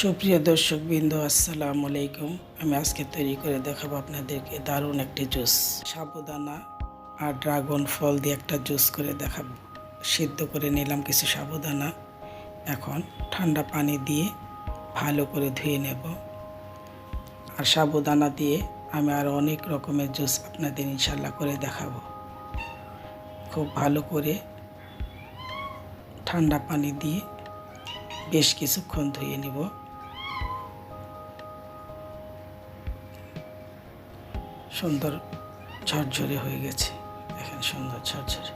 সুপ্রিয় দর্শকবৃন্দ, আসসালামু আলাইকুম। আমি আজকে তৈরি করে দেখাবো আপনাদেরকে দারুণ একটি জুস। সাবুদানা আর ড্রাগন ফল দিয়ে একটা জুস করে দেখাবো। সিদ্ধ করে নিলাম কিছু সাবুদানা, এখন ঠান্ডা পানি দিয়ে ভালো করে ধুয়ে নেব। আর সাবুদানা দিয়ে আমি আরও অনেক রকমের জুস আপনাদের ইনশাল্লাহ করে দেখাবো। খুব ভালো করে ঠান্ডা পানি দিয়ে বেশ কিছুক্ষণ ধুয়ে নিব। সুন্দর ঝরঝরে হয়ে গেছে, দেখেন সুন্দর ঝরঝরে।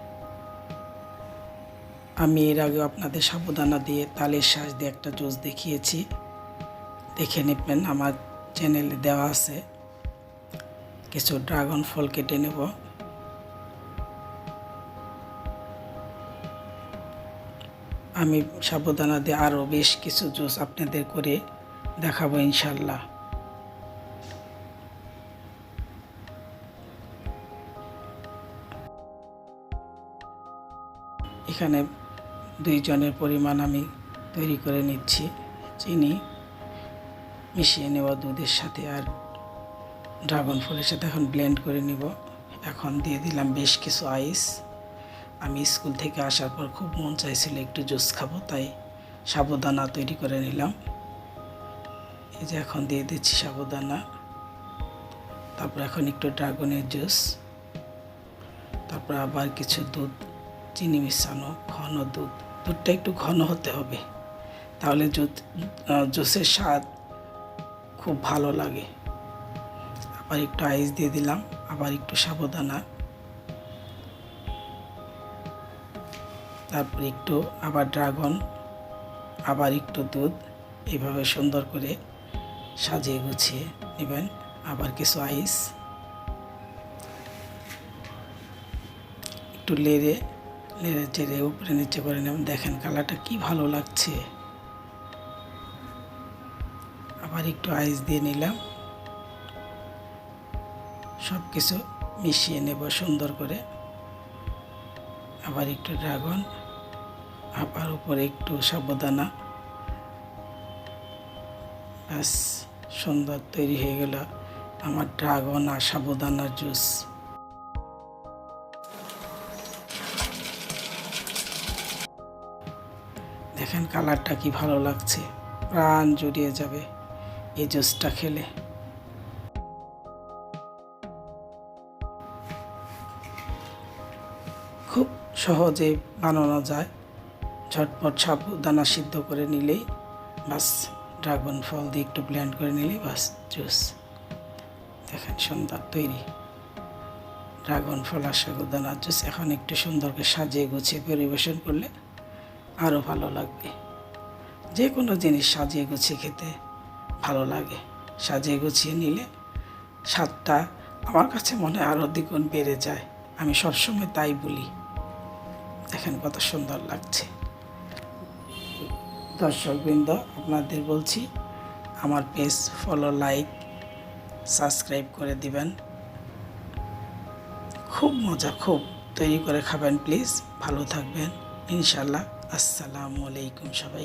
আমি এর আগে আপনাদের সাবুদানা দিয়ে তালের শাঁস দিয়ে একটা জুস দেখিয়েছি, দেখে নেবেন, আমার চ্যানেলে দেওয়া আছে। কিছু ড্রাগন ফল কেটে নেব, আমি সাবুদানা দিয়ে আরও বেশ কিছু জুস আপনাদের করে দেখাবো ইনশাল্লাহ। এখানে 2 জনের পরিমাণ আমি তৈরি করে নিচ্ছি। চিনি মিশিয়ে নেওয়া দুধের সাথে আর ড্রাগন ফলের সাথে এখন ব্লেন্ড করে নিব। এখন দিয়ে দিলাম বেশ কিছু আইস। আমি স্কুল থেকে আসার পর খুব মন চাইছিল একটু জুস খাবো, তাই সাবুদানা তৈরি করে নিলাম। এই যে এখন দিয়ে দিচ্ছি সাবুদানা, তারপর এখন একটু ড্রাগনের জুস, তারপর আবার কিছু দুধ, চিনি মিশানো ঘন দুধ। দুধটা একটু ঘন হতে হবে, তাহলে জুসের স্বাদ খুব ভালো লাগে। আবার একটু আইস দিয়ে দিলাম, আবার একটু সাবুদানা, তারপর একটু আবার ড্রাগন, আবার একটু দুধ। এইভাবে সুন্দর করে সাজিয়ে গুছিয়ে নেবেন। আবার কিছু আইস, একটু নেড়ে চেড়ে উপরে নিচে করে নেবেন। দেখেন কালারটা কি ভালো লাগছে। আবার একটু আইস দিয়ে নিলাম, সব কিছু মিশিয়ে নেব সুন্দর করে। আবার একটু ড্রাগন, আবার উপরে একটু সাবুদানা। ব্যাস, সুন্দর তৈরি হয়ে গেল আমার ড্রাগন আর সাবুদানার জুস। দেখেন কালারটা কি ভালো লাগছে, প্রাণ জুড়িয়ে যাবে এই জুসটা খেলে। খুব সহজে বানানো যায়, ঝটপট সাবুদানা সিদ্ধ করে নিলেই বাস, ড্রাগন ফল দিয়ে একটু ব্লেন্ড করে নিলেই বাস জুস। দেখেন সুন্দর তৈরি ড্রাগন ফল আর সাবুদানার জুস। এখন একটু সুন্দর করে সাজিয়ে গুছিয়ে পরিবেশন করলে আরও ভালো লাগবে। যে কোনো জিনিস সাজিয়ে গুছিয়ে খেতে ভালো লাগে। সাজিয়ে গুছিয়ে নিলে স্বাদটা আমার কাছে মনে হয় আরও দ্বিগুণ বেড়ে যায়। আমি সবসময় তাই বলি। দেখেন কত সুন্দর লাগছে। দর্শকবৃন্দ, আপনাদের বলছি আমার পেজ ফলো, লাইক, সাবস্ক্রাইব করে দিবেন। খুব মজা, খুব তৈরি করে খাবেন প্লিজ। ভালো থাকবেন ইনশাল্লাহ। আসসালামু আলাইকুম সবাই।